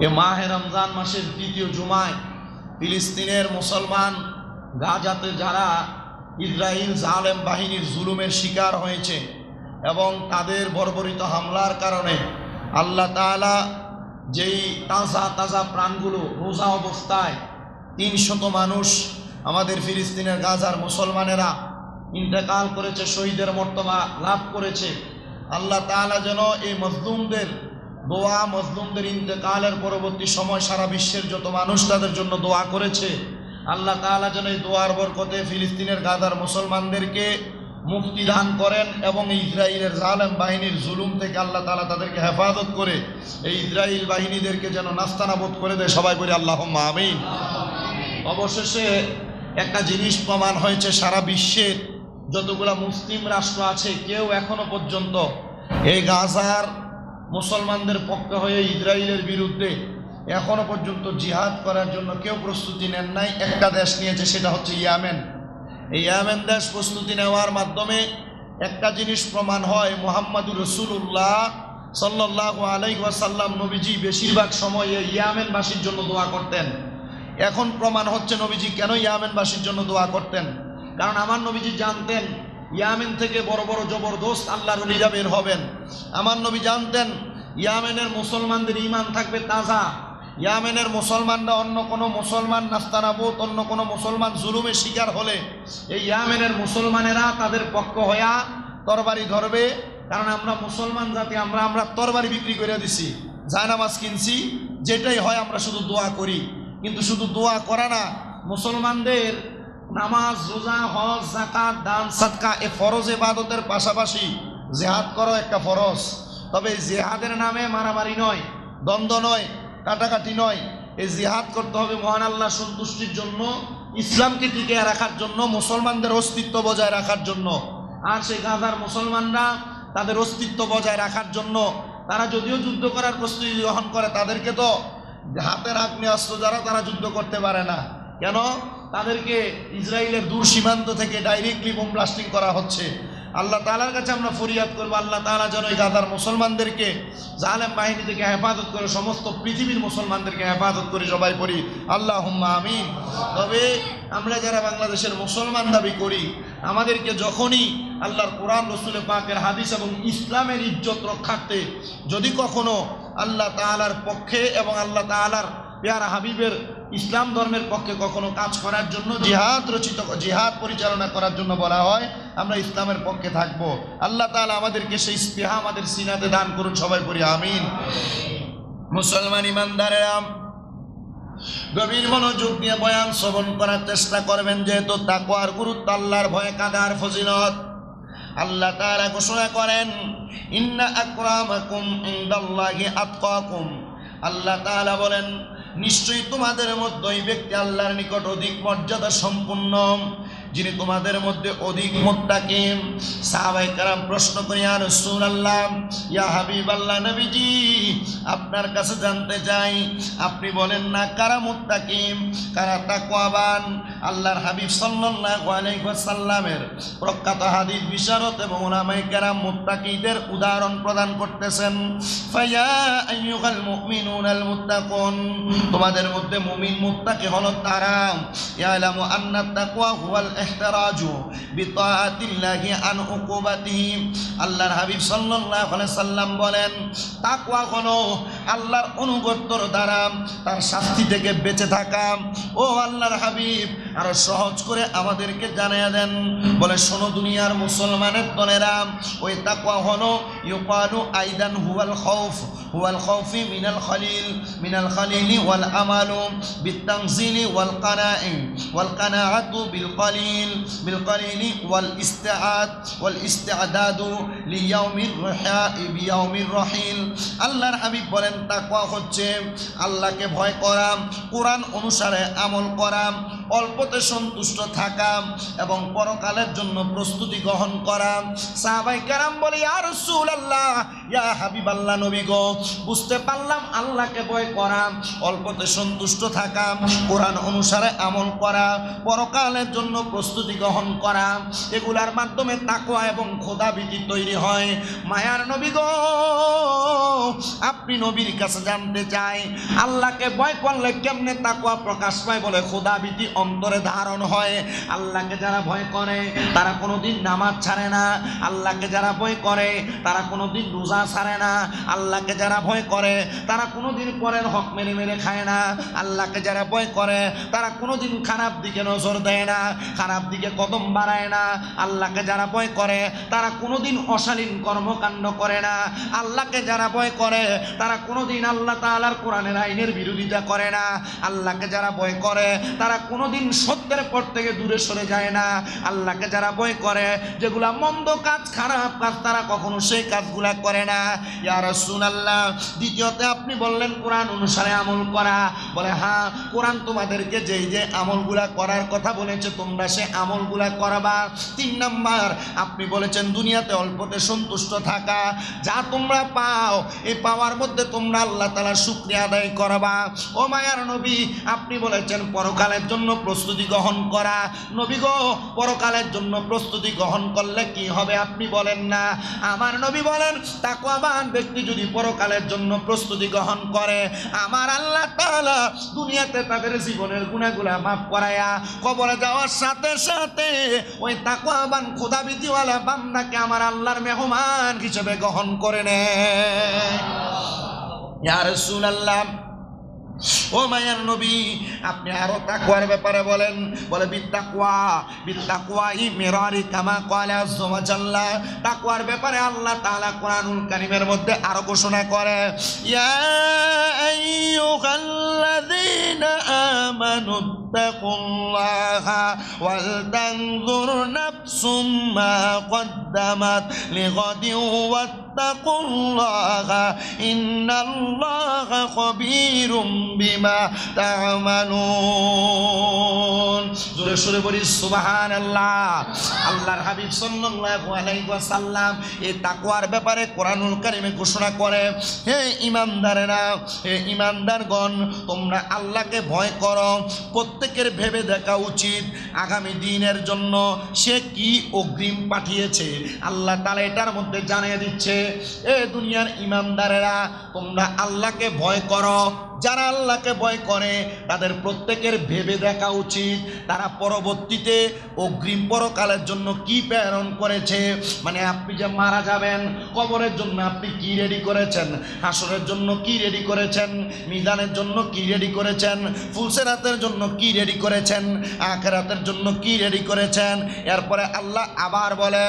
এ মাহে রমজান মাসের দ্বিতীয় জুমায় ফিলিস্তিনের মুসলমান গাজাতে যারা ইসরাইল জালেম বাহিনীর জুলুমের শিকার হয়েছে এবং তাদের বর্বরিত হামলার কারণে আল্লাহ তাআলা যেই তাজা তাজা প্রাণগুলো রোজা অবস্থায় ৩০০ মানুষ আমাদের ফিলিস্তিনের গাজার মুসলমানেরা ইন্তেকাল করেছে, শহীদের মর্তবা লাভ করেছে। আল্লাহ তাআলা যেন এই মজলুমদের দোয়া, মজলুমদের ইন্তেকালের পরবর্তী সময় সারা বিশ্বের যত মানুষ তাদের জন্য দোয়া করেছে, আল্লাহ তাআলা যেন এই দোয়ার বরকতে ফিলিস্তিনের গাজার মুসলমানদেরকে মুক্তি দান করেন এবং ইসরায়েলের জালেম বাহিনীর জুলুম থেকে আল্লাহ তাআলা তাদেরকে হেফাজত করে এই ইসরায়েল বাহিনীদেরকে যেন নাস্তানাবুদ করে দেয়। সবাই বলি আল্লাহুম্মা আমিন। অবশেষে একটা জিনিস প্রমাণ হয়েছে, সারা বিশ্বের যতগুলা মুসলিম রাষ্ট্র আছে কেউ এখনো পর্যন্ত এই গাজার মুসলমানদের পক্ষে হয়ে ইসরায়েলের বিরুদ্ধে এখনো পর্যন্ত জিহাদ করার জন্য কেউ প্রস্তুতি নেন নাই। একটা দেশ নিয়েছে, সেটা হচ্ছে ইয়েমেন। এই ইয়েমেন দেশ প্রস্তুতি নেওয়ার মাধ্যমে একটা জিনিস প্রমাণ হয়, মুহাম্মাদুর রাসূলুল্লাহ সাল্লাল্লাহু আলাইহি ওয়াসাল্লাম নবীজি বেশিরভাগ সময় ইয়েমেনবাসীর জন্য দোয়া করতেন। এখন প্রমাণ হচ্ছে নবীজি কেন ইয়েমেনবাসীর জন্য দোয়া করতেন। কারণ আমার নবীজি জানতেন ইয়েমেন থেকে বড় বড় জবরদস্ত আল্লাহর ওলিরা বের হবেন। আমার নবী জানতেন ইয়েমেনের মুসলমানদের ঈমান থাকবে তাজা। ইয়েমেনের মুসলমানরা অন্য কোনো মুসলমান নাস্তানাবুদ, অন্য কোনো মুসলমান জুলুমের শিকার হলে এই ইয়েমেনের মুসলমানেরা তাদের পক্ষ হইয়া তরবারি ধরবে। কারণ আমরা মুসলমান জাতি, আমরা তরবারি বিক্রি করে দিছি, জায়নামাজ কিনছি, যেটাই হয় আমরা শুধু দোয়া করি। কিন্তু শুধু দোয়া করা না, মুসলমানদের নামাজ, রোজা, হজ, যাকাত, দান, সাদকা এ ফরজ ইবাদতের পাশাপাশি জিহাদ করো একটা ফরজ। তবে জিহাদের নামে মারামারি নয়, দ্বন্দ্ব নয়, কাটাকাটি নয়। এই জিহাদ করতে হবে মহান আল্লাহ সন্তুষ্টির জন্য, ইসলামকে টিকিয়ে রাখার জন্য, মুসলমানদের অস্তিত্ব বজায় রাখার জন্য। আর সেই গাজার মুসলমানরা তাদের অস্তিত্ব বজায় রাখার জন্য তারা যদিও যুদ্ধ করার প্রস্তুতি গ্রহণ করে, তাদেরকে তো হাতের আগ্নেয়াস্ত্র যারা তারা যুদ্ধ করতে পারে না। কেন? তাদেরকে ইসরায়েলের দূর সীমান্ত থেকে ডাইরেক্টলি বোম ব্লাস্টিং করা হচ্ছে। আল্লাহ তাআলার কাছে আমরা ফরিয়াদ করবো, আল্লাহ তাআলা যেন এই গাজার মুসলমানদেরকে জালেম বাহিনী থেকে হেফাজত করে, সমস্ত পৃথিবীর মুসলমানদেরকে হেফাজত করে। সবাই পড়ি আল্লাহুম্মা আমিন। তবে আমরা যারা বাংলাদেশের মুসলমান দাবি করি, আমাদেরকে যখনই আল্লাহর কোরআন, রসুল পাকের হাদিস এবং ইসলামের ইজ্জত রক্ষার্থে যদি কখনো আল্লাহ তাআলার পক্ষে এবং আল্লাহ তাআলার পেয়ারা হাবিবের ইসলাম ধর্মের পক্ষে কখনো কাজ করার জন্য, জিহাদ পরিচালনা করার জন্য বলা হয়, আমরা ইসলামের পক্ষে থাকব। আল্লাহ তাআলা আমাদেরকে সেই স্পৃহা আমাদের সিনাতে দান করুন। সবাই পড়ি আমিন। মুসলমান ইমানদারেরা গভীর মনোযোগ দিয়ে বয়ান শ্রবণ করার চেষ্টা করবেন, যেহেতু তাকওয়ার গুরুত্ব, আল্লাহর ভয় কাদার ফজিলত। আল্লাহ তাআলা ঘোষণা করেন, ইন্না আকরামাকুম ইনদাল্লাহি আতকাকুম। আল্লাহ তাআলা বলেন, নিশ্চয়ই তোমাদের মধ্যে ওই ব্যক্তি আল্লাহর নিকট অধিক মর্যাদা সম্পন্ন, যিনি তোমাদের মধ্যে অধিক মুত্তাকি। সাহাবায়ে কেরাম প্রশ্ন করে, ইয়া রাসূলুল্লাহ, ইয়া হাবিবাল্লাহ, নবীজি আপনার কাছে জানতে চাই, আপনি বলেন না কারা মুত্তাকি, কারা তাকওয়াবান। আল্লাহর হাবিব সাল্লাল্লাহু আলাইহি ওয়াসাল্লামের প্রখ্যাত হাদিস বিশারদ এবং উলামায়ে কেরাম মুত্তাকিদের উদাহরণ প্রদান করতেছেন। ফায়া আইয়ুহাল মুমিনুনাল মুত্তাকুন, তোমাদের মধ্যে মুমিন মুত্তাকি হলো তারা, ইয়ালামু আন্না তাকওয়া হুয়াল ইহতিরাজু বিতাআতিল্লাহি আন উকুবাতিহি। আল্লাহর হাবিব সাল্লাল্লাহু আলাইহি সাল্লাম বলেন, তাকওয়া হলো আল্লাহর অনুগত্যর দ্বারা তার শাস্তি থেকে বেঁচে থাকা। ও আল্লাহর হাবিব আরো সহজ করে আমাদেরকে জানিয়ে দেন। বলে, শোনো দুনিয়ার মুসলমানের দলেরা, ওই তাকওয়া হলো ইউকালু আইদান হুয়াল খাউফ, হুয়াল খাউফি মিনাল খালিলি ওয়াল আমালু বিতানজিলি ওয়াল কানাআতু বিল কালিলি ওয়াল ইস্তিআদাদু লিয়াউমির রাহিল। আল্লাহর হাবিব বলেন, তাকওয়া হচ্ছে আল্লাহকে ভয় করা, কোরআন অনুসারে আমল করা, অল্প অল্পতে সন্তুষ্ট থাকা এবং পরকালের জন্য প্রস্তুতি গ্রহণ করা। সাহাবায়ে কেরাম বলে, ইয়া রাসূলুল্লাহ, ইয়া হাবিবাল্লাহ, নবী গো, বুঝতে পারলাম আল্লাহকে ভয় করা, অল্পতে সন্তুষ্ট থাকা, কোরআন অনুসারে আমল করা, পরকালের জন্য প্রস্তুতি গ্রহণ করা, এগুলার মাধ্যমে তাকওয়া এবং খোদাভীতি তৈরি হয়। মায়ার নবী গো, আপনি নবীর কাছে জানতে চাই আল্লাহকে ভয় করলে কেমনে তাকওয়া প্রকাশ পায়? বলে খোদাভীতি অন্তরে ধারণ হয়। আল্লাহকে যারা ভয় করে তারা কোনোদিন নামাজ ছাড়ে না। আল্লাহকে যারা ভয় করে তারা কোনোদিন রোজা ছাড়ে না। আল্লাহকে যারা ভয় করে তারা কোনোদিন পরের হক মেরে মেরে খায় না। আল্লাহকে যারা ভয় করে তারা কোনোদিন খারাপ দিকে নজর দেয় না, খারাপ দিকে কদম বাড়ায় না। আল্লাহকে যারা ভয় করে তারা কোনোদিন অশালীন কর্মকাণ্ড করে না। আল্লাহকে যারা ভয় করে তারা কোনোদিন আল্লাহ তাআলার কোরআনের আইনের বিরোধিতা করে না। আল্লাহকে যারা ভয় করে তারা কোনোদিন সত্যের পথ থেকে দূরে সরে যায় না। আল্লাহকে যারা ভয় করে, যেগুলা মন্দ কাজ, খারাপ কাজ, তারা কখনো সেই কাজগুলা করে না। ইয়া রাসূলুল্লাহ, দ্বিতীয়তে আপনি বললেন কোরআন অনুসারে আমল করা। বলে হ্যাঁ, কোরআন তোমাদেরকে যেই যে আমলগুলা করার কথা বলেছে তোমরা সে আমলগুলা করবা। 3 নাম্বার আপনি বলেছেন দুনিয়াতে অল্পতে সন্তুষ্ট থাকা। যা তোমরা পাও এই পাওয়ার মধ্যে তোমরা আল্লাহ তাআলার শুকরিয়া আদায় করবা। ও মায়ার নবী, আপনি বলেছেন পরকালের জন্য প্রস্তুতি গ্রহণ করা। নবী গো, পরকালের জন্য প্রস্তুতি গ্রহণ করলে কি হবে আপনি বলেন না? আমার নবী বলেন, তাকওয়াবান ব্যক্তি যদি পরকালের জন্য প্রস্তুতি গ্রহণ করে, আমার আল্লাহ তাআলা দুনিয়াতে তাদের জীবনের গুনাহগুলা মাফ করায়া কবরে যাওয়ার সাথে সাথে ওই তাকওয়াবান খোদাভীতিওয়ালা বান্দাকে আমার আল্লাহর মেহমান হিসেবে গ্রহণ করে নেয়। ইয়া রাসূলুল্লাহ, ও মায়ার নবী, আপনি আরো তাকওয়ার ব্যাপারে বলেন। বলে বিত্তাকওয়া ইমিরারি কামা ক্বালা আযযা ওয়া জাল্লা। তাকওয়ার ব্যাপারে আল্লাহ তাআলা কোরআনুল কারীমের মধ্যে আরো ঘোষণা করে, ইয়া আইয়ুহাল্লাযীনা আমানু তাকুল্লাহা ওয়াল তানজুর নাফসুম মা কদ্দামাত লিগাদিন ওয়াত্তাকুল্লাহা ইন্নাল্লাহা খাবীরুম বিমা তা'মালুন। জোরে সুরে বলি সুবহানাল্লাহ। আল্লাহর হাবিব সাল্লাল্লাহু আলাইহি ওয়াসাল্লাম এই তাকওয়ার ব্যাপারে কোরআনুল কারীমে ঘোষণা করে, হে ঈমানদারেরা, হে ঈমানদারগণ, তোমরা আল্লাহকে ভয় করো। প্রত্যেকের ভেবে দেখা উচিত আগামী দিনের জন্য সে কি অগ্রিম পাঠিয়েছে। আল্লাহ তাআলা এটার মধ্যে জানিয়ে দিচ্ছে, এ দুনিয়ার ঈমানদারেরা, তোমরা আল্লাহকে ভয় করো। যারা আল্লাহকে ভয় করে তাদের প্রত্যেকের ভেবে দেখা উচিত তারা পরবর্তীতে অগ্রিম পরকালের জন্য কি প্রেরণ করেছে। মানে আপনি যে মারা যাবেন, কবরের জন্য আপনি কি রেডি করেছেন, হাসরের জন্য কি রেডি করেছেন, মিজানের জন্য কি রেডি করেছেন, ফুলসেরাতের জন্য কি রেডি করেছেন, আখিরাতের জন্য কি রেডি করেছেন। এরপরে আল্লাহ আবার বলে,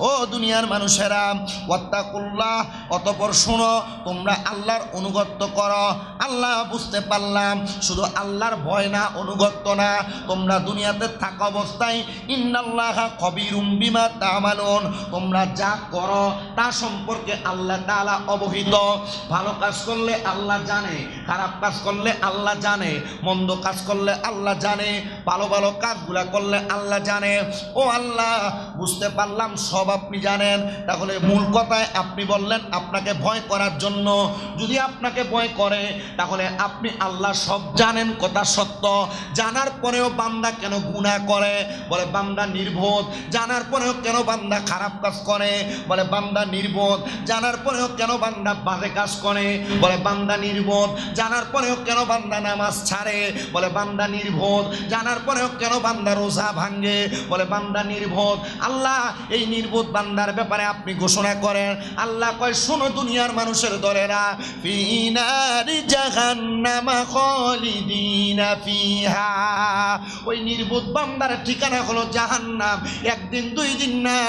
ও দুনিয়ার মানুষেরা, ওয়াত্তাকুল্লাহ, অতঃপর শোনো, তোমরা আল্লাহর অনুগত্য করো। আল্লাহ বুঝতে পারলাম শুধু আল্লাহর ভয় না, অনুগত্য না, তোমরা দুনিয়াতে থাকা অবস্থায় ইন্নাল্লাহা খবীরুম বিমা তা'মালুন, তোমরা যা করো তা সম্পর্কে আল্লাহ তাআলা অবহিত। ভালো কাজ করলে আল্লাহ জানে, খারাপ কাজ করলে আল্লাহ জানে, মন্দ কাজ করলে আল্লাহ জানে, ভালো ভালো কাজগুলা করলে আল্লাহ জানে। ও আল্লাহ, বুঝতে পারলাম সব আপনি জানেন। তাহলে মূল কথায় আপনি বললেন আপনাকে ভয় করার জন্য। যদি আপনাকে ভয় করে তাহলে আপনি আল্লাহ সব জানেন, কথা সত্য। জানার পরেও বান্দা কেন গুনাহ করে? বলে বান্দা নির্বোধ। জানার পরেও কেন বান্দা খারাপ কাজ করে? বলে বান্দা নির্বোধ। জানার পরেও কেন বান্দা বাজে কাজ করে? বলে বান্দা নির্বোধ। জানার পরেও কেন বান্দা নামাজ ছাড়ে? বলে বান্দা নির্বোধ। জানার পরেও কেন বান্দা রোজা ভাঙে? বলে বান্দা নির্বোধ। আল্লাহ এই নির্বোধ বান্দার ব্যাপারে আপনি ঘোষণা করেন। আল্লাহ কয়, শোনো দুনিয়ার মানুষের দলেরা, ফি নারি জাহান্নামা খালিদিনা ফিহা, ওই নির্বোধ বান্দার ঠিকানা হলো জাহান্নাম। একদিন দুই দিন না,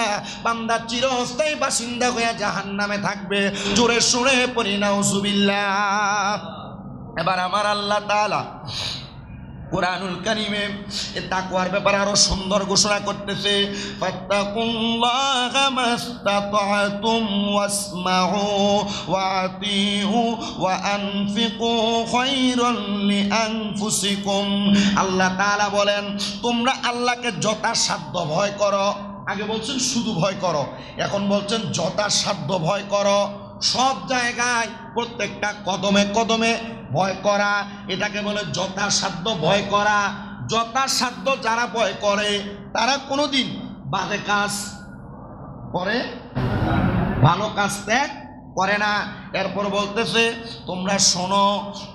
বান্দা চিরস্থায়ী বাসিন্দা হয়ে জাহান্নামে থাকবে। জোরে শুনে পড়ি নাউজুবিল্লাহ। এবার আমার আল্লাহ তাআলা কুরআনুল কারীমে এই তাকওয়ার ব্যাপারে আরো সুন্দর ঘোষণা করতেছে, ফাত্তাকুল্লাহা মাসতাতা'তুম ওয়াসমাউ ওয়া আতিউ ওয়া আনফিকু খায়রান লিআনফুসিকুম। আল্লাহ তাআলা বলেন তোমরা আল্লাহকে যথাসাধ্য ভয় করো। আগে বলছেন শুধু ভয় করো, এখন বলছেন যথাসাধ্য ভয় করো। সব জায়গায় প্রত্যেকটা কদমে কদমে ভয় করা, এটাকে বলে যথাসাধ্য ভয় করা। যথাসাধ্য যারা ভয় করে তারা কোনোদিন বাজে কাজ করে, ভালো কাজ ত্যাগ করে না। এরপর বলতেছে তোমরা শোনো,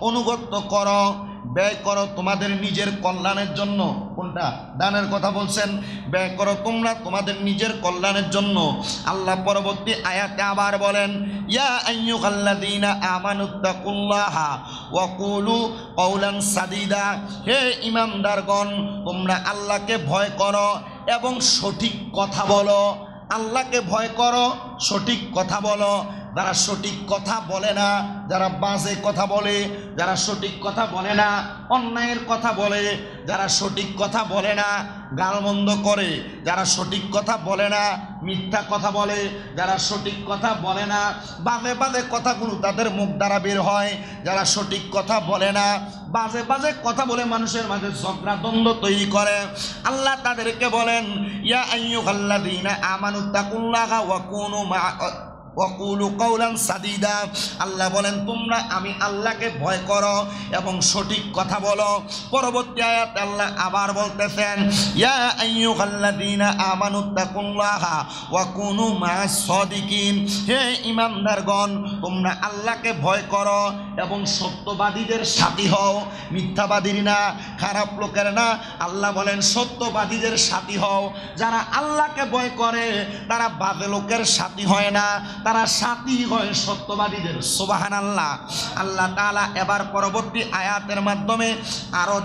অনুগত্য করো, ব্যয় করো তোমাদের নিজের কল্যাণের জন্য। কোনটা? দানের কথা বলছেন, ব্যয় করো তোমরা তোমাদের নিজের কল্যাণের জন্য। আল্লাহ পরবর্তী আয়াতে আবার বলেন, ইয়া আইয়ুহাল্লাযীনা আমানুত্তাকুল্লাহা ওয়া কুলু কওলান সাদীদা। হে ঈমানদারগণ, তোমরা আল্লাহকে ভয় করো এবং সঠিক কথা বলো। আল্লাহকে ভয় করো, সঠিক কথা বলো। যারা সঠিক কথা বলে না, যারা বাজে কথা বলে, যারা সঠিক কথা বলে না, অন্যায়ের কথা বলে, যারা সঠিক কথা বলে না, গালমন্দ করে, যারা সঠিক কথা বলে না, মিথ্যা কথা বলে, যারা সঠিক কথা বলে না, বাজে বাজে কথাগুলো তাদের মুখ দ্বারা বের হয়, যারা সঠিক কথা বলে না, বাজে বাজে কথা বলে মানুষের মাঝে ঝগড়া দ্বন্দ্ব তৈরি করে, আল্লাহ তাদেরকে বলেন ইয়া আইয়ুহাল্লাযীনা আমানুত্তাকুল্লাহা ওয়া কুনু ওয়াকুলু কওলান সাদীদা। আল্লাহ বলেন তোমরা আমি আল্লাহকে ভয় করো এবং সঠিক কথা বলো। পরবর্তী আয়াতে আল্লাহ আবার বলতেছেন, ইয়া আইয়ুহাল্লাযীনা আমানুত্তাকুল্লাহা ওয়া কুনু মা'আস সাদিকিন। হে ঈমানদারগণ, তোমরা আল্লাহকে ভয় করো এবং সত্যবাদীদের সাথী হও। মিথ্যাবাদীর না, খারাপ লোকের না, আল্লাহ বলেন সত্যবাদীদের সাথী হও। যারা আল্লাহকে ভয় করে তারা বাজে লোকের সাথী হয় না, তারা সাথী হয় সত্যবাদীদের। সুবহানাল্লাহ। আল্লাহ তাআলা এবার পরবর্তী আয়াতের মাধ্যমে আরো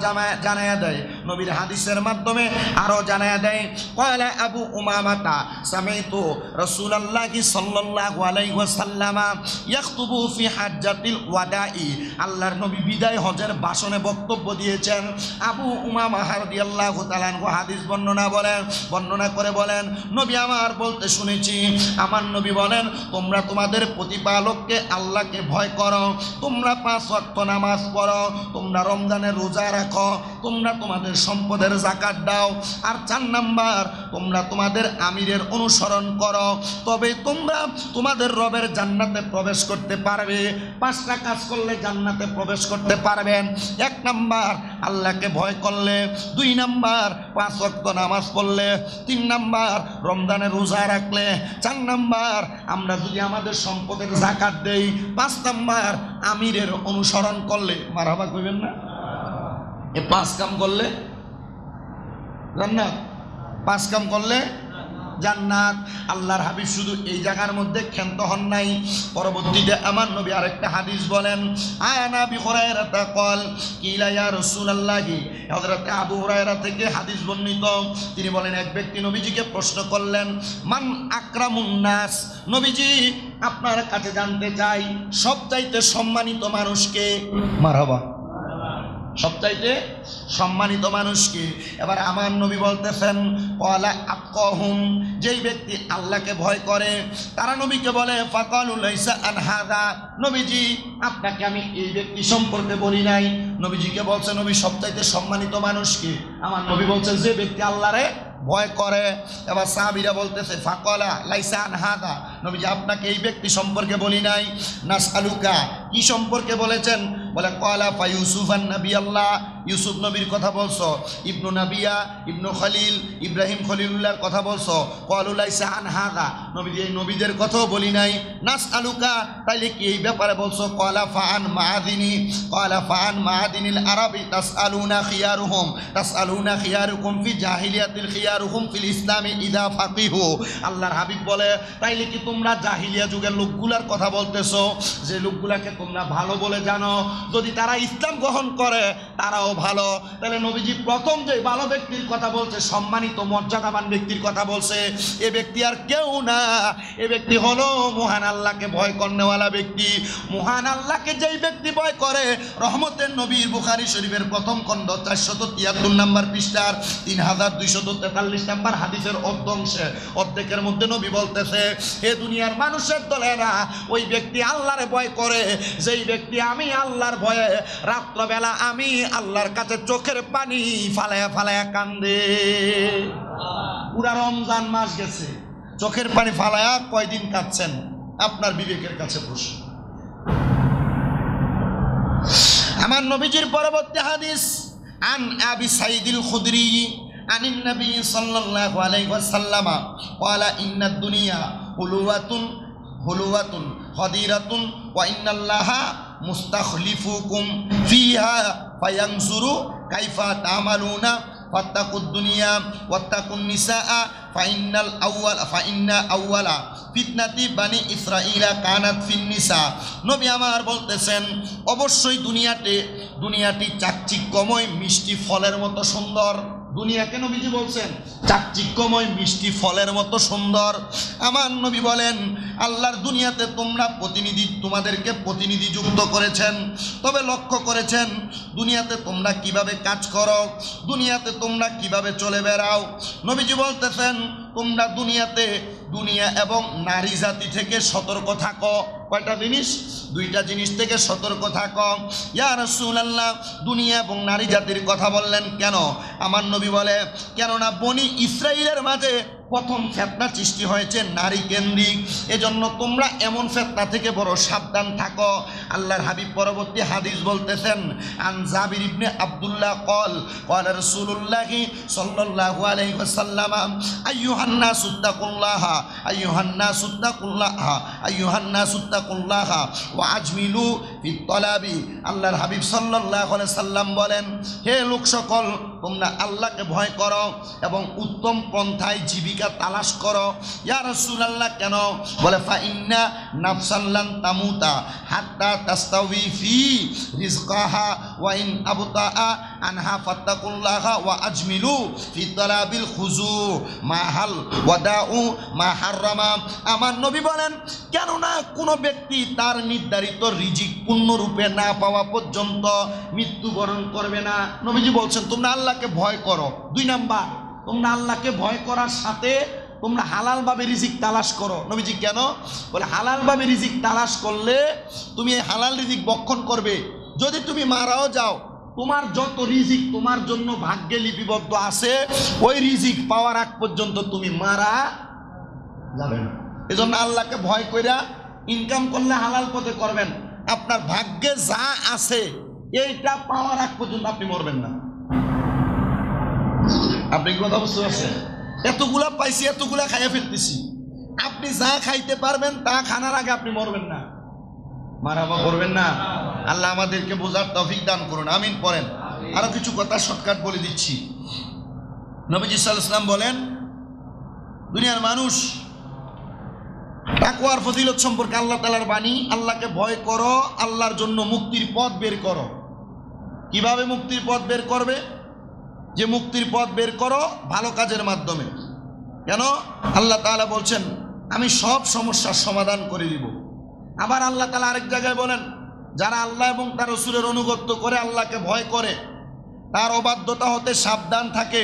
জানায়া দেয়, নবীর হাদিসের মাধ্যমে আরো জানায়া দেয়, ক্বালা আবু উমামাতা সামিতু রাসূলুল্লাহি সাল্লাল্লাহু আলাইহি ওয়াসাল্লাম ইয়াখতুবু ফি হাজ্জাতিল ওয়াদাই। আল্লাহর নবী বিদায় হজের ভাষণে বক্তব্য দিয়েছেন। আবু উমামা রাদিয়াল্লাহু তাআলা আনহু হাদিস বর্ণনা করে বলেন, নবী আমার বলতে শুনেছি, আমার নবী বলেন তোমরা তোমাদের প্রতিপালককে আল্লাহকে ভয় করো, তোমরা 5 ওয়াক্ত নামাজ পড়ো, তোমরা রমজানের রোজা রাখো, তোমরা তোমাদের সম্পদের যাকাত দাও, আর 4 নাম্বার তোমরা তোমাদের আমিরের অনুসরণ করো, তবে তোমরা তোমাদের রবের জান্নাতে প্রবেশ করতে পারবে। 5টা কাজ করলে জান্নাতে প্রবেশ করতে পারবেন। 1 নাম্বার আল্লাহকে ভয় করলে, 2 নাম্বার 5 ওয়াক্ত নামাজ পড়লে, 3 নাম্বার রমজানের রোজা রাখলে, 4 নাম্বার আমরা যদি আমাদের সম্পদের যাকাত দেই, 5 নাম্বার আমিরের অনুসরণ করলে। মারহাবা কইবেন না? এই 5 কাম করলে জান্নাত, 5 কাম করলে জান্নাত। আল্লাহর হাবিব শুধু এই জায়গার মধ্যে ক্ষান্ত হন নাই, পরবর্তীতে আমার নবী আরেকটা হাদিস বলেন, আনা আবি হুরায়রা قال কিলা ইয়া রাসূলুল্লাহি। হযরত আবু হুরায়রা থেকে হাদিস বর্ণিত, তিনি বলেন এক ব্যক্তি নবীজিকে প্রশ্ন করলেন, মান আকরামুন নাস। নবীজি আপনার কাছে জানতে চাই সবচাইতে সম্মানিত মানুষকে। মারহাবা। সবচাইতে সম্মানিত মানুষকে। এবার আমার নবী বলতেছেন, ক্বালা আতকাহুম। যেই ব্যক্তি আল্লাহকে ভয় করে তারা নবীকে বলে, ফাকালু লাইসা আন হাযা। নবীজি আপনাকে আমি এই ব্যক্তি সম্পর্কে বলি নাই। নবীজিকে বলছে নবী সবচাইতে সম্মানিত মানুষকে। আমার নবী বলছে যে ব্যক্তি আল্লাহরে ভয় করে। এবার সাহাবীরা বলতেছে, ফাকালা লাইসা আন হাযা। নবীজি আপনাকে এই ব্যক্তি সম্পর্কে বলি নাই। নাসআলুকা, কি সম্পর্কে বলেছেন? বলে ক্বালা ফা ইউসুফান নাবিয়াল্লাহ। ইউসুফ নবীর কথা বলছো, ইবনু নাবিয়া, ইবনু খলিল, ইব্রাহিম খলিলুল্লাহর কথা বলছো। ক্বালু লাইসা আন হাযা। নবীজি এই নবীদের কথাও বলি নাই। নাসআলুকা, তাইলে কি এই ব্যাপারে বলছো? ক্বালা ফা আন মাআদিনি। ক্বালা ফা আন মাআদিনিল আরাবি তাসআলুনা খিয়ারুকুম ফি জাহিলিয়াতিল খিয়ারুকুম ফিল ইসলামি ইদা ফাকিহু। আল্লাহর হাবিব বলে, তাইলে কি তোমরা জাহিলিয়া যুগের লোকগুলার কথা বলতেছো, যে লোকগুলাকে তোমরা ভালো বলে জানো, যদি তারা ইসলাম গ্রহণ করে তারাও ভালো। তাহলে নবীজি প্রথম যে ভালো ব্যক্তির কথা বলছে, সম্মানিত মর্যাদাবান ব্যক্তির কথা বলছে, এ ব্যক্তি আর কেউ না, এ ব্যক্তি হলো মহান আল্লাহকে ভয় করনেওয়ালা ব্যক্তি। মহান আল্লাহকে যেই ব্যক্তি ভয় করে, রহমতের নবীর বুখারী শরীফের প্রথম খণ্ড 473 নম্বর পৃষ্ঠার 3243 নম্বর হাদিসের অর্ধেকের মধ্যে নবী বলতেছে, হে দুনিয়ার মানুষের দলেরা, ওই ব্যক্তি আল্লাহরে ভয় করে যেই ব্যক্তি আমি আল্লাহর ভয়ে রাত্রবেলা আমি আল্লাহর কাছে চোখের পানি ফালায়া ফালায়া কান্দে। পুরা রমজান মাস গেছে, চোখের পানি ফালায়া কয়দিন কাঁদছেন? আপনার বিবেকের কাছে প্রশ্ন। আমার নবীজির পরবর্তী হাদিস, আন আবি সাঈদুল খুদরি আনিন নবী সাল্লাল্লাহু আলাইহি ওয়াসাল্লাম ক্বালা ইন্নাদ দুনিয়া হুলুওয়াতুন খাদিরাতুন ওয়া ইন্নাল্লাহা মুস্তাখলিফুকুম ফিহা ফায়ানজুরু কাইফা তা'মালুনা ফাত্তাকুদ দুনিয়া ওয়াত্তাকুন নিসা ফাইন্না আউয়ালা ফিতনাতি বানি ইসরাঈলা কানাত ফিন নিসা। নবী আমার বলতেছেন, অবশ্যই দুনিয়াটি চাকচিক্যময় মিষ্টি ফলের মতো সুন্দর। দুনিয়াকে নবীজি বলছেন চাকচিক্যময় মিষ্টি ফলের মতো সুন্দর। আমার নবী বলেন, আল্লাহর দুনিয়াতে তোমাদেরকে প্রতিনিধিযুক্ত করেছেন, তবে লক্ষ্য করেছেন দুনিয়াতে তোমরা কিভাবে কাজ করো, দুনিয়াতে তোমরা কিভাবে চলে বেড়াও। নবীজি বলতেছেন, তোমরা দুনিয়া এবং নারী জাতি থেকে সতর্ক থাকো। কয়টা জিনিস? দুইটা জিনিস থেকে সতর্ক থাকো। ইয়া রাসূলুল্লাহ, দুনিয়া এবং নারী জাতির কথা বললেন কেন? আমার নবী বলে, কেননা বনি ইসরাইলের মাঝে প্রথম ফিতনা সৃষ্টি হয়েছে নারী কেন্দ্রিক, এজন্য তোমরা এমন ফিতনা থেকে বড় সাবধান থাকো। আল্লাহর হাবিব পরবর্তী হাদিস বলতেছেন, আন জাবির ইবনে আব্দুল্লাহ ক্বালা রাসূলুল্লাহ সাল্লাল্লাহু আলাইহি ওয়াসাল্লাম আইয়ুহান নাসু তাকুল্লাহা ওয়া আজমিলু ফিত তালাবি। আল্লাহর হাবিব সাল্লাল্লাহু আলাইহি ওয়াসাল্লাম বলেন, হে লোক সকল, তোমরা আল্লাহকে ভয় করো এবং উত্তম পন্থায় জীবিকা তালাশ করো। ইয়া রাসূলুল্লাহ, কেন? বলে, ফাইন্না নাফসাল্লান তামুতা হাত্তা তাস্তাউই ফি রিজকাহা ওয়া ইন আবতাআ আনহা ফাত্তাকুল্লাহা ওয়া আজমিলু ফি তালাবিল খুজু মাহাল ওয়াদাউ মা হাররামা। আমার নবী বলেন, কেননা কোনো ব্যক্তি তার নির্ধারিত রিজিক পূর্ণরূপে না পাওয়া পর্যন্ত মৃত্যুবরণ করবে না। নবীজি বলছেন, তোমরা আল্লাহকে ভয় করো। 2 নাম্বার, তোমরা আল্লাহকে ভয় করার সাথে তোমরা হালালভাবে রিজিক তালাশ করো। নবীজি কেন? বলে, হালালভাবে রিজিক তালাশ করলে তুমি এই হালাল রিজিক ভক্ষণ করবে। যদি তুমি মারাও যাও, তোমার যত রিজিক তোমার জন্য ভাগ্যে লিপিবদ্ধ আছে, ওই রিজিক পাওয়ার আগ পর্যন্ত তুমি মারা যাবে না। এজন্য আল্লাহকে ভয় কইরা ইনকাম করলে হালাল পথে করবেন। আপনার ভাগ্যে যা আছে এইটা পাওয়ার আগ পর্যন্ত আপনি মরবেন না। আপনি কি কথা বুঝতে পারছেন? এতগুলা পাইছি, এতগুলা খাইয়া ফেলতেছি। আপনি যা খাইতে পারবেন তা খানার আগে আপনি মরবেন না, মারাবা করবেন না। আল্লাহ আমাদেরকে বোঝার তৌফিক দান করুন, আমিন পড়েন। আরো কিছু কথা শর্টকাট বলে দিচ্ছি। নবীজি সাল্লাল্লাহু আলাইহি ওয়াসাল্লাম বলেন, দুনিয়ার মানুষ তাকওয়ার ফজিলত সম্পর্কে আল্লাহ তাআলার বাণী, আল্লাহকে ভয় করো, আল্লাহর জন্য মুক্তির পথ বের করো। কিভাবে মুক্তির পথ বের করবে? যে মুক্তির পথ বের করো ভালো কাজের মাধ্যমে। কেন? আল্লাহ তাআলা বলছেন, আমি সব সমস্যার সমাধান করে দিব। আবার আল্লাহ তাআলা আরেক জায়গায় বলেন, যারা আল্লাহ এবং তার রাসূলের অনুগত্য করে, আল্লাহকে ভয় করে, তার অবাধ্যতা হতে সাবধান থাকে,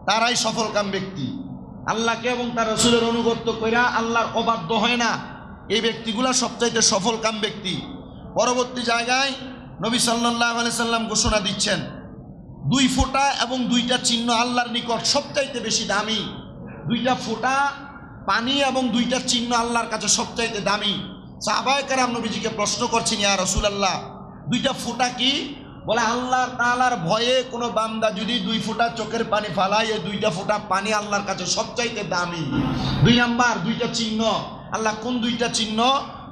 তারাই সফলকাম ব্যক্তি। আল্লাহকে এবং তার রাসূলের অনুগত্য কইরা আল্লাহর অবাধ্য হয় না, এই ব্যক্তিগুলা সবচাইতে সফলকাম ব্যক্তি। পরবর্তী জায়গায় নবী সাল্লাল্লাহু আলাইহি সাল্লাম ঘোষণা দিচ্ছেন, 2 ফোঁটা এবং 2টা চিহ্ন আল্লাহর নিকট সবচাইতে বেশি দামি। 2টা ফোঁটা পানি এবং 2টা চিহ্ন আল্লাহর কাছে সবচাইতে দামি। সাহাবায়ে কেরাম নবীজিকে প্রশ্ন করছেন, ইয়া রাসূলুল্লাহ, 2টা ফোঁটা কি? বলে, আল্লাহ তাআলার ভয়ে কোনো বান্দা যদি 2 ফোঁটা চোখের পানি ফালায়, এই 2টা ফোঁটা পানি আল্লাহর কাছে সবচাইতে দামি। 2 নাম্বার 2টা চিহ্ন। আল্লাহ কোন 2টা চিহ্ন?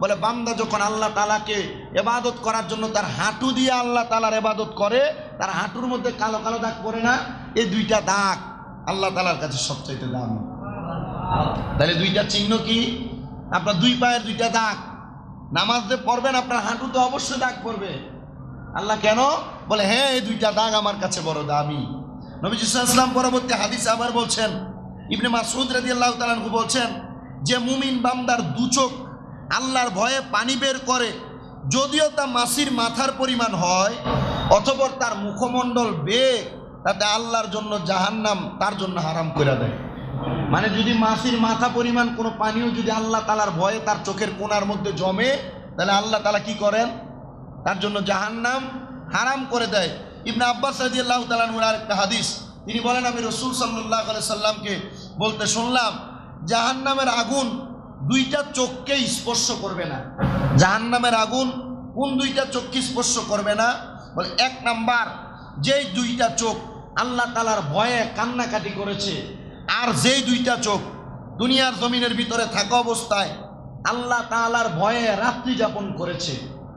বলে, বান্দা যখন আল্লাহ তাআলাকে ইবাদত করার জন্য তার হাঁটু দিয়ে আল্লাহ তাআলার ইবাদত করে, তার হাঁটুর মধ্যে কালো কালো দাগ পড়ে না, এই 2টা দাগ আল্লাহ তাআলার কাছে সবচাইতে দামি। তাহলে 2টা চিহ্ন কি? আপনার 2 পায়ের 2টা দাগ। নামাজ যে পড়বেন আপনার হাঁটুতে অবশ্যই দাগ পড়বে। আল্লাহ কেন? বলে হ্যাঁ, এই দুইটা দাগ আমার কাছে বড় দামি। নবীজি সাল্লাল্লাহু আলাইহি ওয়াসাল্লাম পরবর্তী হাদিসে আবার বলছেন, ইবনে মাসউদ রাদিয়াল্লাহু তাআলা আনহু বলছেন যে মুমিন বান্দার দু চোখ আল্লাহর ভয়ে পানি বের করে, যদিও তা মাছির মাথার পরিমাণ হয়, অথবা তার মুখমণ্ডল বেয়ে তাতে আল্লাহর জন্য জাহান্নাম তার জন্য হারাম করে দেয়। মানে যদি মাছির মাথা পরিমাণ কোনো পানিও যদি আল্লাহ তাআলার ভয়ে তার চোখের কোণার মধ্যে জমে, তাহলে আল্লাহ তাআলা কি করেন? তার জন্য জাহান্নাম হারাম করে দেয়। ইবনে আব্বাস রাদিয়াল্লাহু তাআলা আনহুর আরেকটা হাদিস, তিনি বলেন আমি রাসূল সাল্লাল্লাহু আলাইহি সাল্লামকে বলতে শুনলাম, জাহান্নামের আগুন দুইটা চোখকে স্পর্শ করবে না। জাহান্নামের আগুন কোন দুইটা চোখকে স্পর্শ করবে না? বলে এক নাম্বার, যেই দুইটা চোখ আল্লাহ তাআলার ভয়ে কান্নাকাটি করেছে, আর যেই দুইটা চোখ দুনিয়ার জমিনের ভিতরে থাকা অবস্থায় আল্লাহ তাআলার ভয়ে রাত্রি যাপন করেছে।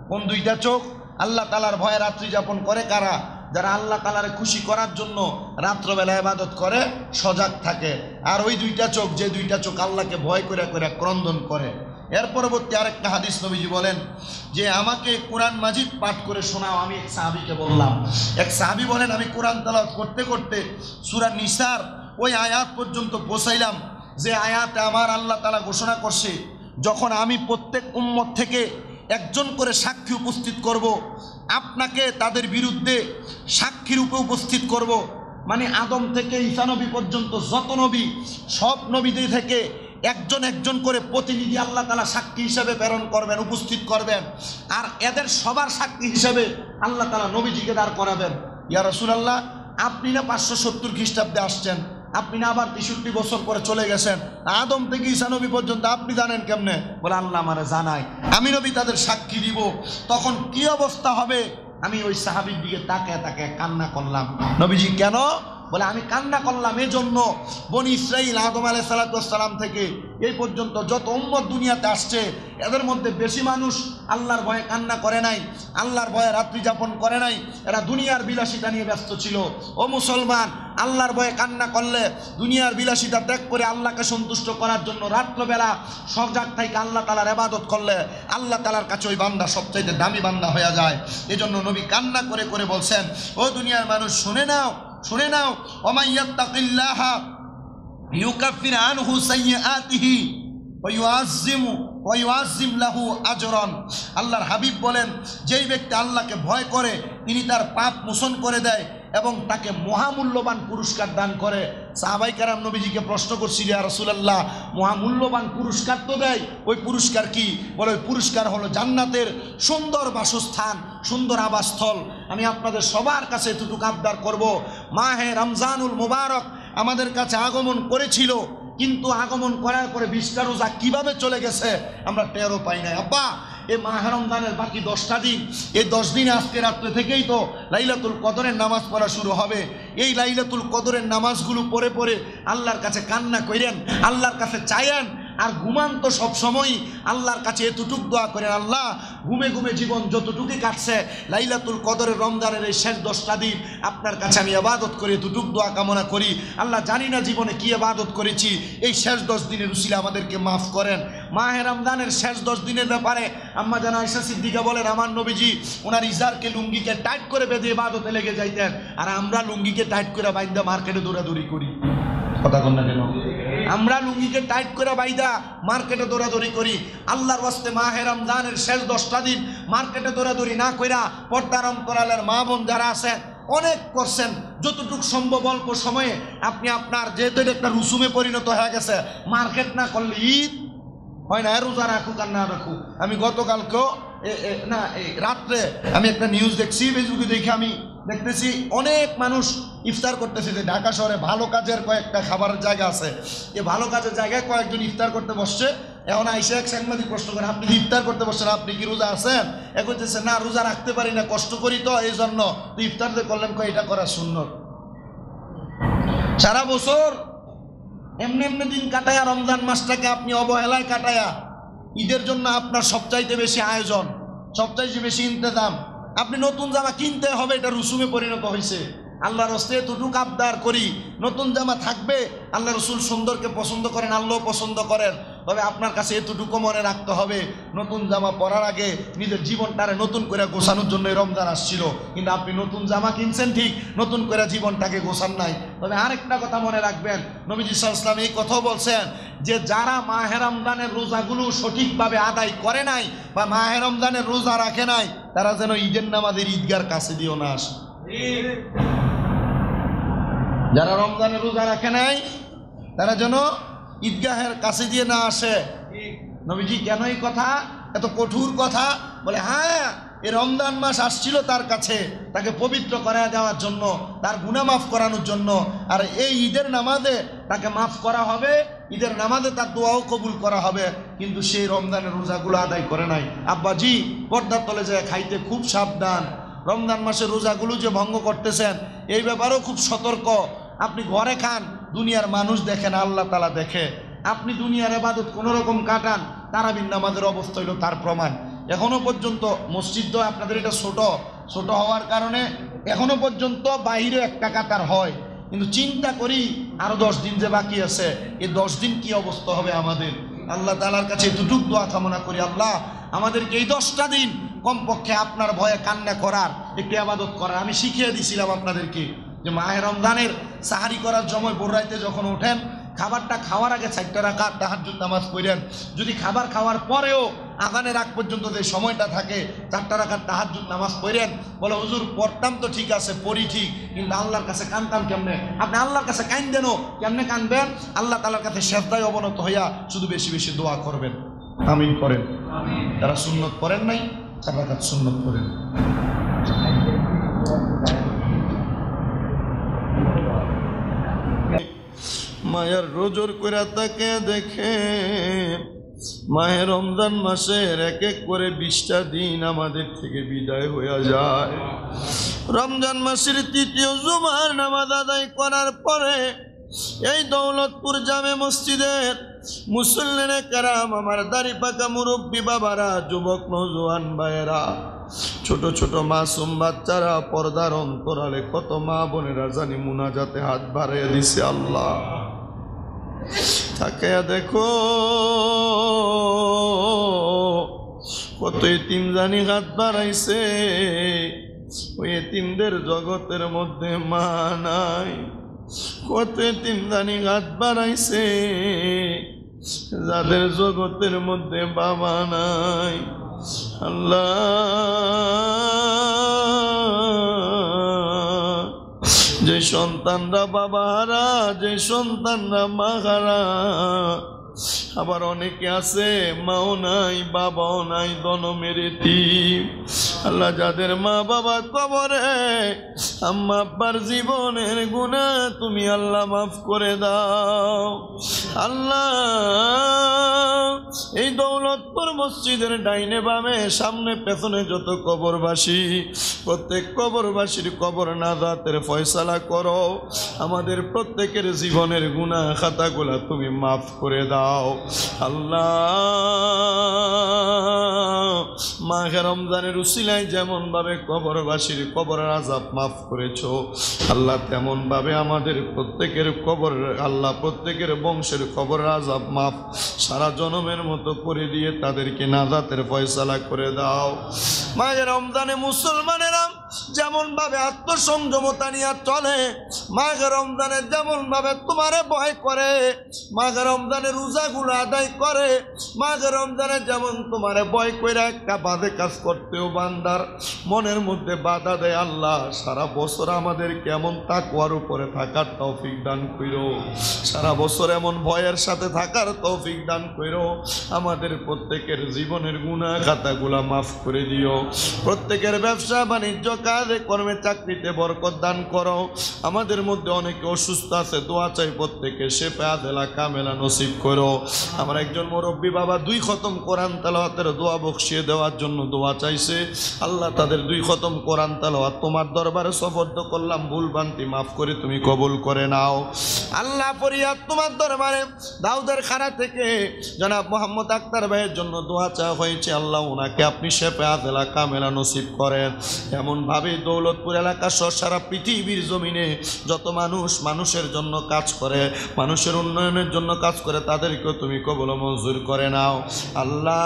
কোন দুইটা চোখ আল্লাহ তাআলার ভয়ে রাত্রি যাপন করে? কারা? যারা আল্লাহ তাআলার খুশি করার জন্য রাত্রবেলা ইবাদত করে, সজাগ থাকে। আর ওই দুইটা চোখ, যে দুইটা চোখ আল্লাহকে ভয় করে করে ক্রন্দন করে। এর পরবর্তী আরেকটা হাদিস নবীজি বলেন যে আমাকে কোরআন মাজিদ পাঠ করে শোনাও। আমি এক সাহাবীকে বললাম, এক সাহাবী বলেন আমি কোরআন তেলাওয়াত করতে করতে সূরা নিসার ওই আয়াত পর্যন্ত পৌঁছাইলাম যে আয়াতে আমার আল্লাহ তাআলা ঘোষণা করছে, যখন আমি প্রত্যেক উম্মত থেকে একজন করে সাক্ষী উপস্থিত করব, আপনাকে তাদের বিরুদ্ধে সাক্ষী রূপে উপস্থিত করব। মানে আদম থেকে ঈসা নবী পর্যন্ত যত নবী, সব নবীদের থেকে একজন একজন করে প্রতিনিধি আল্লাহ তাআলা সাক্ষী হিসেবে প্রেরণ করবেন, উপস্থিত করবেন। আর এদের সবার সাক্ষী হিসেবে আল্লাহ তাআলা নবীজিকে দাঁড় করাবেন। ইয়া রাসূলুল্লাহ, আপনি না 570 খ্রিস্টাব্দে আসছেন, আপনি না আবার 63 বছর পরে চলে গেছেন, আদম থেকে ঈসা নবী পর্যন্ত আপনি জানেন কেমনে? বলে আল্লাহ আমারে জানায়, আমি নবী তাদের সাক্ষী দিব। তখন কি অবস্থা হবে? আমি ওই সাহাবীর দিকে তাকায় তাকায় কান্না করলাম। নবীজি কেন? বলে আমি কান্না করলাম এজন্য, বনি ইসরাইল আদম আলাইহিস সালাতু ওয়াস সালাম থেকে এই পর্যন্ত যত উম্মত দুনিয়াতে আসছে, এদের মধ্যে বেশি মানুষ আল্লাহর ভয়ে কান্না করে নাই, আল্লাহর ভয়ে রাত্রি যাপন করে নাই। এরা দুনিয়ার বিলাসিতা নিয়ে ব্যস্ত ছিল। ও মুসলমান, আল্লাহর ভয়ে কান্না করলে, দুনিয়ার বিলাসিতা ত্যাগ করে আল্লাহকে সন্তুষ্ট করার জন্য রাত্রবেলা সজাগ থেকে আল্লাহ তাআলার ইবাদত করলে আল্লাহ তাআলার কাছে ওই বান্দা সবচাইতে দামি বান্দা হয়ে যায়। এজন্য নবী কান্না করে করে বলছেন, ও দুনিয়ার মানুষ শুনে নাও, শুনে নাও, ওয়া ইয়াত্তাকিল্লাহা ইউকাফির আনহু সাইয়্যাতিহি ওয়া ইউআযযিম লাহু আজরান। আল্লাহর হাবিব বলেন, যেই ব্যক্তি আল্লাহকে ভয় করে তিনি তার পাপ মোচন করে দেয় এবং তাকে মহামূল্যবান পুরস্কার দান করে। সাহাবায়ে কেরাম নবীজিকে প্রশ্ন করছিল, ইয়া রাসূলুল্লাহ, মহামূল্যবান পুরস্কার তো দেয়, ওই পুরস্কার কি? বলে ওই পুরস্কার হলো জান্নাতের সুন্দর বাসস্থান, সুন্দর আবাসস্থল। আমি আপনাদের সবার কাছে এতটুকু আবদার করব, মাহে রমজানুল মুবারক আমাদের কাছে আগমন করেছিল, কিন্তু আগমন করার পরে 20টা রোজা কিভাবে চলে গেছে আমরা টেরও পাই নাই। আব্বা, এই মাহে রমজানের বাকি 10টা দিন, এই 10 দিন আজকে রাত্রে থেকেই তো লাইলাতুল কদরের নামাজ পড়া শুরু হবে। এই লাইলাতুল কদরের নামাজগুলো পড়ে পড়ে আল্লাহর কাছে কান্না করেন, আল্লাহর কাছে চাইেন। আর ঘুমান তো সবসময়ই আল্লাহর কাছে এতটুক দোয়া করেন, আল্লাহ ঘুমে ঘুমে জীবন যতটুকুই কাটছে, লাইলাতুল কদরের রমজানের এই শেষ 10টা দিন আপনার কাছে আমি ইবাদত করি, এতটুক দোয়া কামনা করি। আল্লাহ, জানি না জীবনে কি ইবাদত করেছি, এই শেষ 10 দিনের উসিলা আমাদেরকে মাফ করেন। মাহে রমজানের শেষ 10 দিনের ব্যাপারে আম্মা জান আয়েশা সিদ্দিকা বলেন, আমার নবীজি ওনার ইজারকে, লুঙ্গিকে টাইট করে বেঁধে ইবাদতে লেগে যাইতেন, আর আমরা লুঙ্গিকে টাইট করে বাইন্দা মার্কেটে দৌড়াদৌড়ি করি। কথা বল না কেন? আমরা লুঙ্গিকে টাইট করে বাইদা মার্কেটে দৌড়াদৌড়ি করি। আল্লাহর ওয়াস্তে মাহে রমজানের শেষ 10টা দিন মার্কেটে দৌড়াদৌড়ি না কইরা পর্দার অন্তরালের মা বোন যারা আছেন অনেক করছেন, যতটুকু সম্ভব অল্প সময়ে আপনি আপনার, যেহেতু এটা একটা রুসুমে পরিণত হয়ে গেছে, মার্কেট না করলে ঈদ হয় না। রোজা রাখুক আর না রাখুক, আমি গতকালকেও না রাত্রে আমি একটা নিউজ দেখছি, ফেসবুকে দেখে আমি দেখতেছি অনেক মানুষ ইফতার করতেছে। যে ঢাকা শহরে ভালো কাজের কয়েকটা খাবারের জায়গা আছে, এই ভালো কাজের জায়গায় কয়েকজন ইফতার করতে বসছে। এখন আইসা এক সাংবাদিক প্রশ্ন করে, আপনি ইফতার করতে বসছেন, আপনি কি রোজা আছেন? এ করতেছে, না রোজা রাখতে পারি না, কষ্ট করি তো এই জন্য। তো ইফতার যে করলেন, এটা করা সুন্নত। সারা বছর এমনি এমনি দিন কাটায়া রমজান মাসটাকে আপনি অবহেলায় কাটায়া, ঈদের জন্য আপনার সবচাইতে বেশি আয়োজন, সবচাইতে বেশি ইন্তজাম, আপনি নতুন জামা কিনতে হবে, এটা রুসুমে পরিণত হয়েছে। আল্লাহর রাস্তে এতটুকু আবদার করি, নতুন জামা থাকবে। আল্লাহ রসুল সুন্দরকে পছন্দ করেন, আল্লাহ পছন্দ করেন। তবে আপনার কাছে এতটুকু মনে রাখতে হবে, নতুন জামা পরার আগে নিজের জীবনটারে নতুন করে গোছানোর জন্য রমজান আসছিল, কিন্তু আপনি নতুন জামা কিনছেন ঠিক, নতুন করে জীবনটাকে গোছান নাই। তবে আরেকটা কথা মনে রাখবেন, নবীজি সাল্লাল্লাহু আলাইহি ওয়াসাল্লাম এই কথাও বলছেন যে যারা মাহে রমজানের রোজাগুলো সঠিকভাবে আদায় করে নাই বা মাহে রমজানের রোজা রাখে নাই, তারা যেন ঈদের নামাজের ঈদগার কাছে দিও না আসে। যারা রমজানের রোজা রাখে নাই তারা যেন ঈদগাহের কাছে দিয়ে না আসে। নবীজি কেন এই কথা, এত কঠোর কথা বলে? হ্যাঁ, এই রমজান মাস আসছিল তার কাছে তাকে পবিত্র করে দেওয়ার জন্য, তার গুনাহ মাফ করানোর জন্য, আর এই ঈদের নামাজে তাকে মাফ করা হবে, ঈদের নামাজে তার দোয়াও কবুল করা হবে, কিন্তু সেই রমজানের রোজাগুলো আদায় করে নাই। আব্বাজি, পর্দার তলে যায় খাইতে খুব সাবধান। রমজান মাসের রোজাগুলো যে ভঙ্গ করতেছেন এই ব্যাপারেও খুব সতর্ক। আপনি ঘরে খান, দুনিয়ার মানুষ দেখেন, আল্লাহ তাআলা দেখে। আপনি দুনিয়ার ইবাদত কোনো রকম কাটান, তারাবির নামাজের অবস্থা হইল তার প্রমাণ। এখনো পর্যন্ত মসজিদ আপনাদের এটা ছোট ছোট হওয়ার কারণে এখনো পর্যন্ত বাইরে একটা কাতার হয়, কিন্তু চিন্তা করি আরো 10 দিন যে বাকি আছে, এই 10 দিন কি অবস্থা হবে আমাদের। আল্লাহ তাআলার কাছে এতটুকু দোয়া কামনা করি, আল্লাহ আমাদেরকে এই 10টা দিন কমপক্ষে আপনার ভয়ে কান্না করার, একটু ইবাদত করার। আমি শিখিয়ে দিছিলাম আপনাদেরকে যে মাহে রমজানের সাহারি করার সময় ভোর রাইতে যখন ওঠেন, খাবারটা খাওয়ার আগে 4 রাকাত তাহাজ্জুদ নামাজ পড়েন। যদি খাবার খাওয়ার পরেও আযানের আগ পর্যন্ত যে সময়টা থাকে 4 রাকাত তাহাজ্জুদ নামাজ পড়েন। বলে হুজুর পড়তাম তো ঠিক আছে, পড়ি ঠিক, কিন্তু আল্লাহর কাছে কানতাম কেমনে? আপনি আল্লাহর কাছে কানদেন, কেমনে কানবেন? আল্লাহ তাআলার কাছে সেজদায় অবনত হইয়া শুধু বেশি বেশি দোয়া করবেন। আমিন করেন। যারা সুন্নত পড়েন নাই 4 রাকাত সুন্নত পড়েন। মায়ের রোজর কইরা তাকে দেখে মাহে রমজান মাসের এক এক করে 20টা দিন আমাদের থেকে বিদায় হয়ে যায়। রমজান মাসের 3য় জুমার নামাজ আদায় করার পরে এই দৌলতপুর জামে মসজিদের মুসল্লিনে কেরাম, আমার দাড়ি পাকা মুরব্বী বাবারা, যুবক নওজোয়ান ভাইয়েরা, ছোট ছোট মাসুম বাচ্চারা, পর্দার অন্তরালে কত মা বোনেরা জানি মুনাজাতে হাত বাড়িয়ে দিছে। আল্লাহ তাকে দেখো, কত এতিম জানি হাত বাড়াইছে। ওই এতিমদের জগতের মধ্যে মা নাই, কত এতিম জানি হাত বাড়াইছে যাদের জগতের মধ্যে বাবা নাই। আল্লাহ যে সন্তানরা বাবা হারা, যে সন্তানরা মা হারা, আবার অনেকে আছে মাও নাই বাবাও নাই, দনমের এতিম। আল্লাহ যাদের মা বাবা কবরে, আম্মা আব্বার জীবনের গুনাহ তুমি আল্লাহ মাফ করে দাও। আল্লাহ এই দৌলতপুর মসজিদের ডাইনে বামে সামনে পেছনে যত কবরবাসী, প্রত্যেক কবরবাসীর কবর নাজাতের ফয়সালা করো। আমাদের প্রত্যেকের জীবনের গুনাহ খাতাগুলা তুমি মাফ করে দাও। আল্লাহ মাহে রমজানের উসিলায় যেমন ভাবে কবরবাসীর কবরের আযাব মাফ করেছো, আল্লাহ তেমন ভাবে আমাদের প্রত্যেকের কবর, আল্লাহ প্রত্যেকের বংশের কবরের আযাব মাফ সারা জনমের মতো করে দিয়ে তাদেরকে নাজাতের ফয়সালা করে দাও। মাহে রমজানে মুসলমানেরা যেমন ভাবে আত্মসংযমতা নিয়ে চলে, মাহে রমজানে যেমন ভাবে তোমারে ভয় করে, মাহে রমজানে রোজাগুলো আদায় করে, মাহে রমজানে যেমন তোমারে ভয় করে একটা বাজে কাজ করতেও বান্দার মনের মধ্যে বাধা দেয়। আল্লাহ সারা বছর আমাদের কেমন তাকওয়ার উপরে থাকার তৌফিক দান কইরো, সারা বছর এমন ভয়ের সাথে থাকার তৌফিক দান কইরো। আমাদের প্রত্যেকের জীবনের গুনাহ খাতাগুলা মাফ করে দিও। প্রত্যেকের ব্যবসা বাণিজ্য কাজে কর্মে চাকরিতে বরকত দান করো। আমাদের মধ্যে অনেকে অসুস্থ আছে, দোয়া চাই প্রত্যেকে শেফা আদেলা কামেলা নসিব করো। আমার একজন মুরব্বী বাবা 2 খতম কোরআন তেলাওয়াতের দোয়া বকশিয়ে দেওয়ার জন্য দোয়া চাইছে। আল্লাহ তাদের 2 খতম কোরআন তেলাওয়াত তোমার দরবারে সুপর্দ করলাম, ভুল ভ্রান্তি মাফ করে তুমি কবুল করে নাও। আল্লাহ ফরিয়াদ তোমার দরবারে দাউদের খানা থেকে জনাব মোহাম্মদ আক্তার ভাইয়ের জন্য দোয়া চাওয়া হয়েছে। আল্লাহ ওনাকে আপনি শেফা আদেলা কামেলা নসিব করেন। এমন ভাবে দৌলতপুর এলাকা সহ সারা পৃথিবীর জমিনে যত মানুষের জন্য কাজ করে, মানুষের উন্নয়নের জন্য কাজ করে, তাদেরকেও তুমি কবুল মঞ্জুর করে নাও। আল্লাহ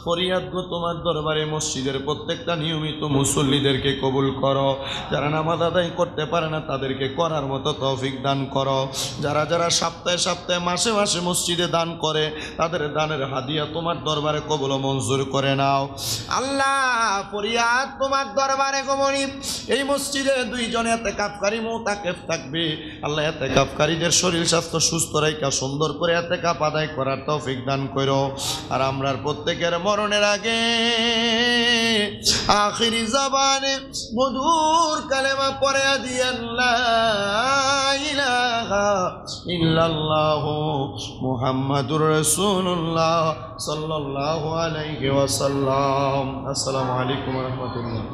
ফরিয়াদ গো তোমার দরবারে মসজিদের প্রত্যেকটা নিয়মিত মুসল্লিদেরকে কবুল করো। যারা নামাজ আদায় করতে পারে না তাদেরকে করার মতো তৌফিক দান করো। যারা যারা সপ্তাহে সপ্তাহে মাসে মাসে মসজিদে দান করে তাদের দানের হাদিয়া তোমার দরবারে কবুল মঞ্জুর করে নাও। আল্লাহ ফরিয়াদ তোমার দরবারে কবুল। এই মসজিদে দুইজন ইতিকাফকারী মুতাকিফ থাকবে। আল্লাহ ইতিকাফকারীদের শরীর স্বাস্থ্য সুস্থ রাখা সুন্দর করে ইতিকাফ আদায় করার তৌফিক দান করো। আর আমরার প্রত্যেকের মরণের আগে আখিরি জবানে মধুর কালেমা পড়ে দিয়েন লা ইলাহা ইল্লাল্লাহু মুহাম্মাদুর রাসূলুল্লাহ সাল্লাল্লাহু আলাইহি ওয়াসাল্লাম। আসসালামু আলাইকুম ওয়া রাহমাতুল্লাহ।